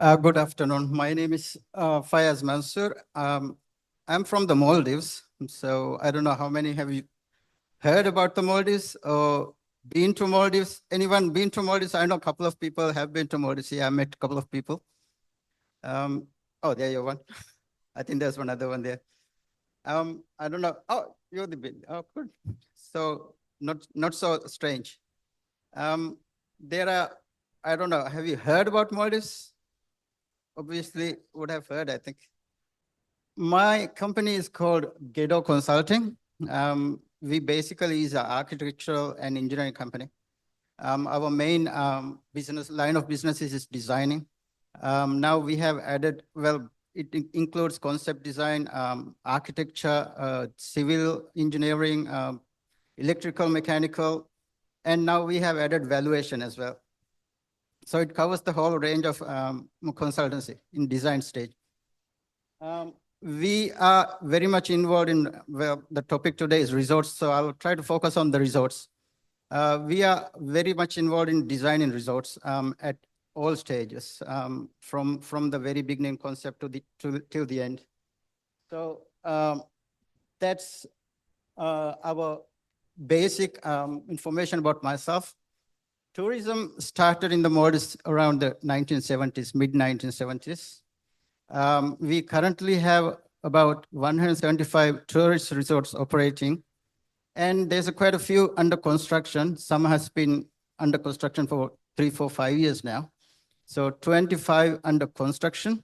Good afternoon. My name is Fayaz Mansoor. I'm from the Maldives. So I don't know how many have you heard about the Maldives or been to Maldives? Anyone been to Maldives? I know a couple of people have been to Maldives. Yeah, I met a couple of people. Um, oh, there you one. I think there's one other one there. I don't know. Oh, you're the big. Oh, good. So not so strange. Um, there are. I don't know. Have you heard about Maldives? Obviously, would have heard. I think. My company is called Gedo Consulting. We basically is an architectural and engineering company. Our main business line of business is designing. Now we have added, well, includes concept design, architecture, civil engineering, electrical, mechanical, and now we have added valuation as well. So it covers the whole range of consultancy in design stage. We are very much involved in, well, the topic today is resorts, so I'll try to focus on the resorts. We are very much involved in designing resorts at all stages, from the very beginning concept till the end. So that's our basic information about myself. Tourism started in the Maldives around the 1970s, mid 1970s. We currently have about 175 tourist resorts operating, and there's quite a few under construction. Some has been under construction for 3, 4, 5 years now. So 25 under construction.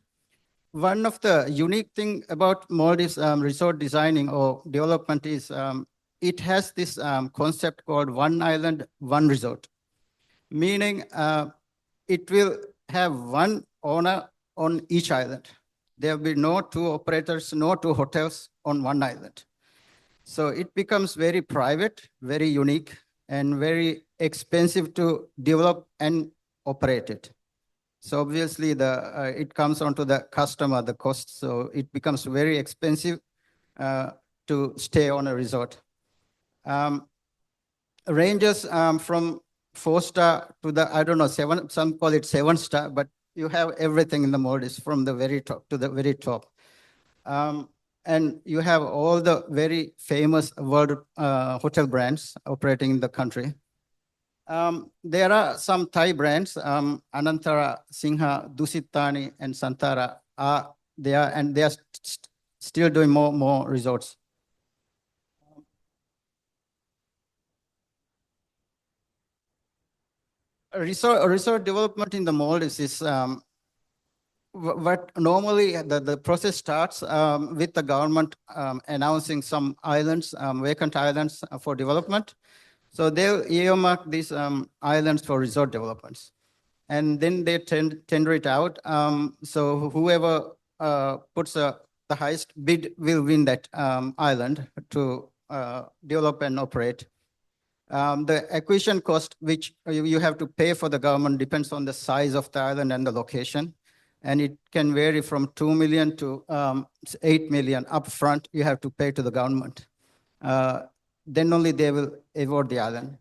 One of the unique thing about Maldives resort designing or development is it has this concept called one island, one resort, meaning it will have one owner on each island. There will be no two operators, no two hotels on one island. So it becomes very private, very unique, and very expensive to develop and operate it. So obviously it comes onto the customer, the cost. So it becomes very expensive to stay on a resort. Ranges from 4-star to the, I don't know, 7, some call it 7-star, but you have everything in the Maldives from the very top to the very top. And you have all the very famous world hotel brands operating in the country. There are some Thai brands, Anantara, Singha, Dusitani, and Santara are there, and they are still doing more resorts. Resort development in the Maldives is what normally the process starts with the government announcing some islands, vacant islands for development. So they'll earmark these islands for resort developments. And then they tender it out. So whoever puts the highest bid will win that island to develop and operate. The acquisition cost, which you have to pay for the government, depends on the size of the island and the location. And it can vary from 2 million to 8 million upfront you have to pay to the government. Then only they will award the island.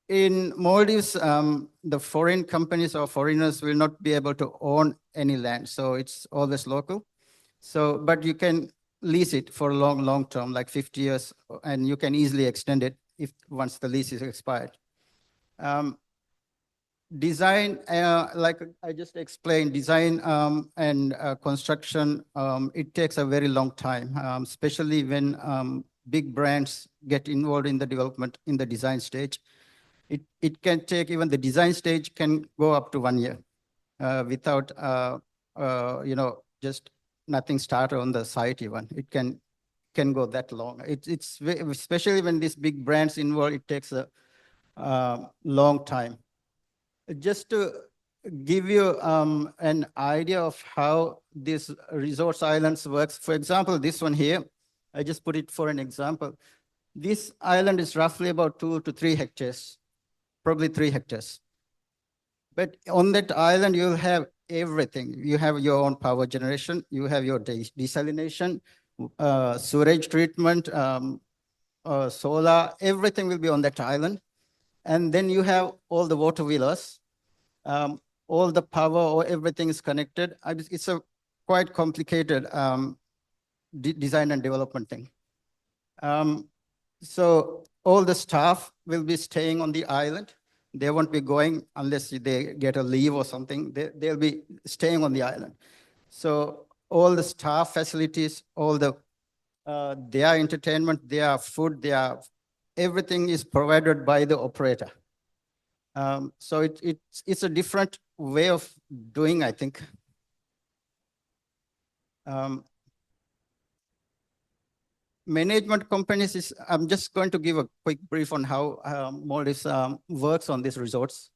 In Maldives, the foreign companies or foreigners will not be able to own any land. So it's always local. So, but you can lease it for long term, like 50 years, and you can easily extend it if once the lease is expired. Design, like I just explained, design and construction, it takes a very long time, especially when big brands get involved in the development in the design stage. It can take, even the design stage can go up to 1 year without, just nothing started on the site even. It can go that long. It's especially when these big brands involved, it takes a long time. Just to give you an idea of how this resource islands works. For example, this one here, I just put it for an example. This island is roughly about 2 to 3 hectares, probably 3 hectares. But on that island, you'll have everything. You have your own power generation, you have your desalination, sewage treatment, solar, everything will be on that island. And then you have all the water wheelers. All the power or everything is connected. It's a quite complicated design and development thing. So all the staff will be staying on the island. They won't be going unless they get a leave or something. They'll be staying on the island. So all the staff facilities, all the their entertainment, their food, everything is provided by the operator. So it's a different way of doing, I think. Management companies is, I'm just going to give a quick brief on how Maldives works on these resorts.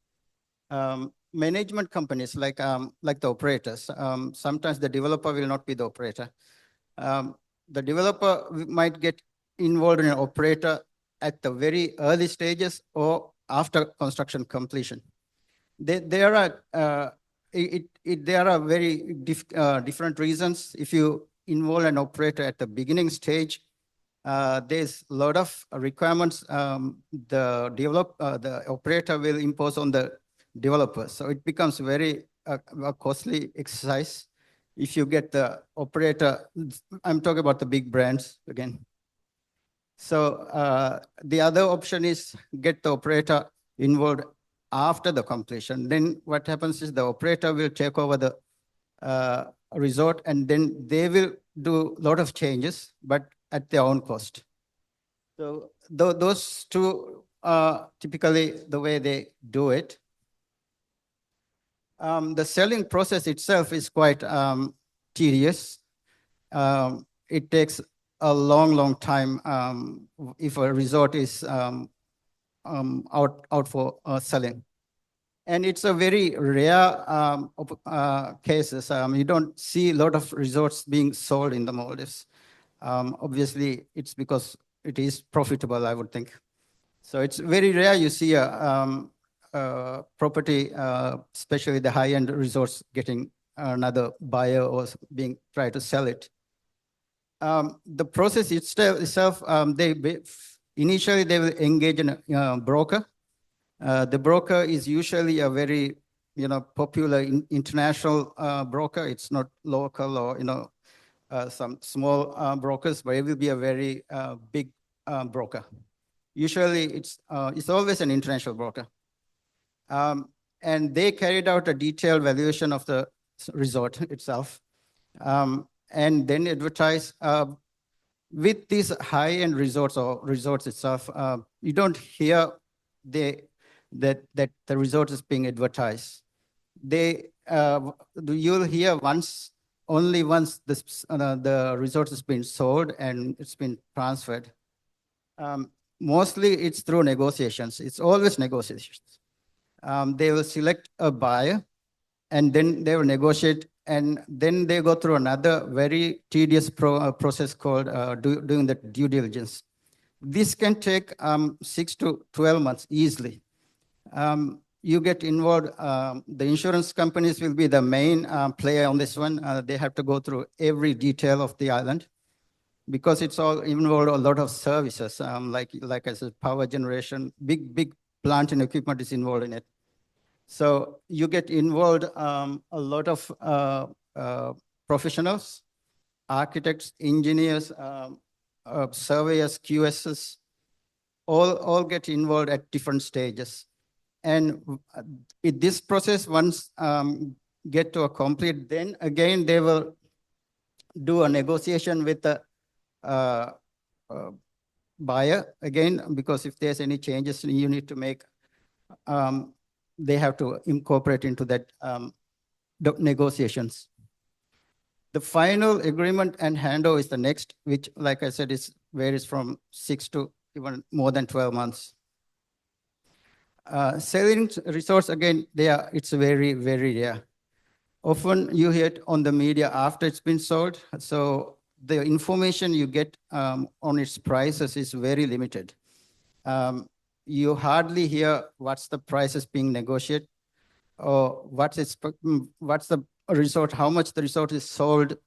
Management companies like the operators, sometimes the developer will not be the operator. The developer might get involved in an operator at the very early stages or after construction completion. There are very different reasons. If you involve an operator at the beginning stage, there's a lot of requirements the operator will impose on the developer. So it becomes very a costly exercise. If you get the operator, I'm talking about the big brands again. So the other option is get the operator involved after the completion. Then what happens is the operator will take over the resort, and then they will do a lot of changes, but at their own cost. So those two are typically the way they do it. The selling process itself is quite tedious. It takes a long time if a resort is out for selling. And it's a very rare cases. You don't see a lot of resorts being sold in the Maldives. Obviously, it's because it is profitable, I would think. So it's very rare you see a property, especially the high-end resorts, getting another buyer or being try to sell it. The process itself, initially they will engage in a broker. The broker is usually a very, popular international broker. It's not local or some small brokers, but it will be a very big broker. Usually, it's always an international broker, and they carried out a detailed valuation of the resort itself, and then advertise. With these high-end resorts or resorts itself, you don't hear that the resort is being advertised. You'll hear only once the resort has been sold and it's been transferred. Mostly it's through negotiations. It's always negotiations. They will select a buyer, and then they will negotiate, and then they go through another very tedious process called doing the due diligence. This can take 6 to 12 months easily. You get involved, the insurance companies will be the main player on this one. They have to go through every detail of the island because it's all involved a lot of services, like I said, power generation, big plant and equipment is involved in it. So you get involved a lot of professionals, architects, engineers, surveyors, QSs, all get involved at different stages. And in this process, once get to a complete, then again, they will do a negotiation with the buyer again, because if there's any changes you need to make, they have to incorporate into that negotiations. The final agreement and handover is the next, which, like I said, varies from 6 to even more than 12 months. Selling resorts, again, it's very, very rare. Often you hear it on the media after it's been sold. So the information you get on its prices is very limited. You hardly hear what's the prices being negotiated, or what's the resort, how much the resort is sold.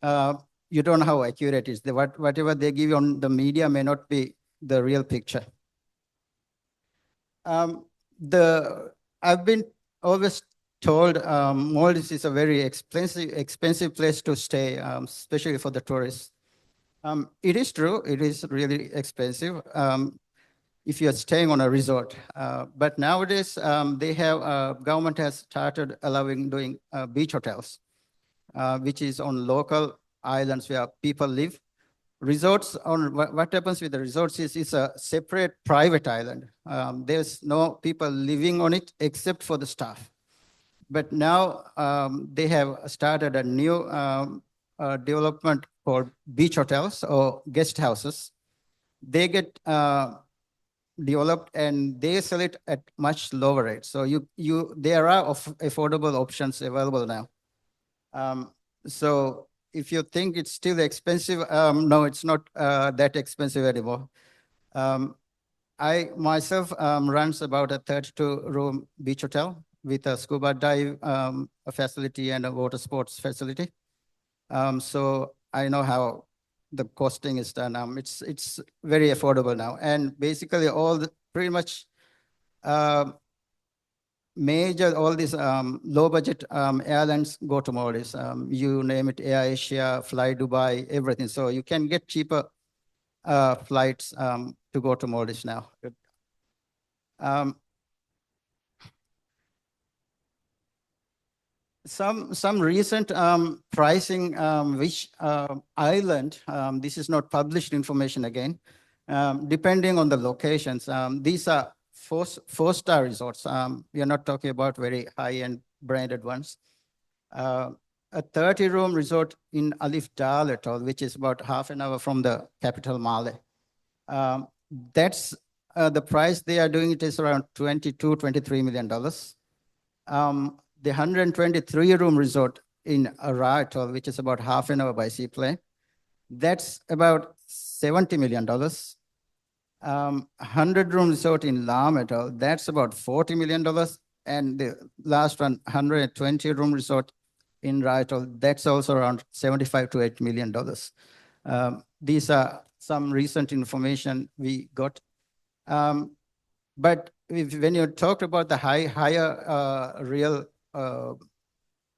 You don't know how accurate it is. Whatever they give you on the media may not be the real picture. I've been always told Maldives is a very expensive place to stay, especially for the tourists. It is true, it is really expensive if you're staying on a resort. But nowadays, government has started allowing doing beach hotels, which is on local islands where people live. Resorts, what happens with the resorts is it's a separate private island. There's no people living on it except for the staff. But now they have started a new development called beach hotels or guest houses. They get developed and they sell it at much lower rate. So there are affordable options available now. So if you think it's still expensive, no, it's not that expensive anymore. I myself runs about a 32-room beach hotel with a scuba dive facility and a water sports facility. So I know how the costing is done. It's very affordable now. And basically pretty much all these low budget airlines go to Maldives. You name it, Air Asia, Fly Dubai, everything. So you can get cheaper flights to go to Maldives now. Some recent pricing, which island, this is not published information again, depending on the locations. These are four-star resorts. We are not talking about very high-end branded ones. A 30-room resort in Alif Dal Atoll, which is about half an hour from the capital, Male. That's the price they are doing. It is around $23 million. The 123-room resort in Ara Atoll, which is about half an hour by seaplane, that's about $70 million. 100-room resort in Lam Atoll, that's about $40 million. And the last one, 120-room resort in Ra Atoll, that's also around $75 to $8 million. These are some recent information we got. But when you talked about the higher real top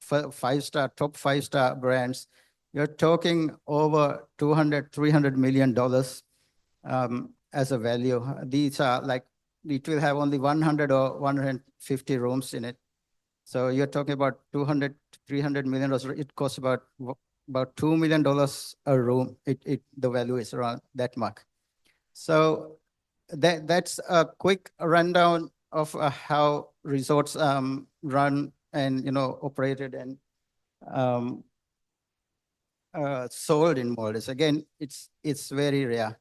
5-star brands, you're talking over $200-300 million as a value. These are like, it will have only 100 or 150 rooms in it. So you're talking about $200-300 million. It costs about $2 million a room. The value is around that mark. So that's a quick rundown of how resorts run and operated and sold in Maldives. Again, it's very rare.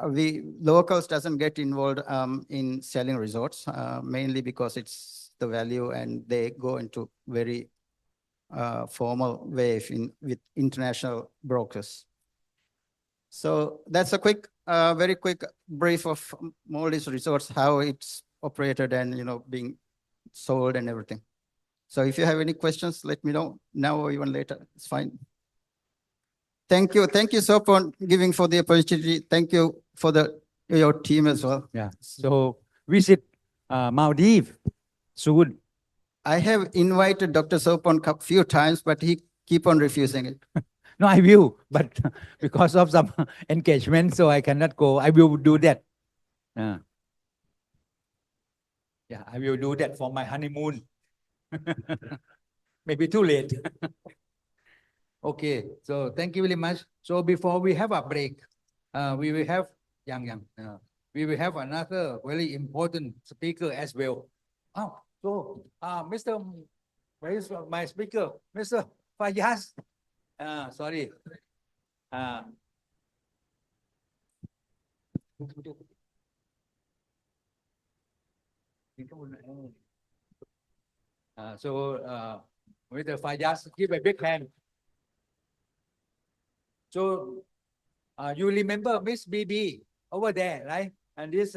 We locals doesn't get involved in selling resorts, mainly because it's the value, and they go into very formal way with international brokers. So that's a very quick brief of Maldives resorts, how it's operated and being sold and everything. So if you have any questions, let me know now or even later. It's fine. Thank you so for giving for the opportunity. Thank you for your team as well. Yeah. So visit Maldives soon. I have invited Dr. Sopon a few times, but he keep on refusing it. No, I will, but because of some engagement, so I cannot go. I will do that. Yeah, I will do that for my honeymoon. Maybe too late. Okay, so thank you very much. So before we have a break, we will have we will have another very important speaker as well. Oh, so Mr. Where is my speaker? Mr. Fayaz. Sorry. Mr. Fayaz, give a big hand. So you remember Miss BB over there, right? And this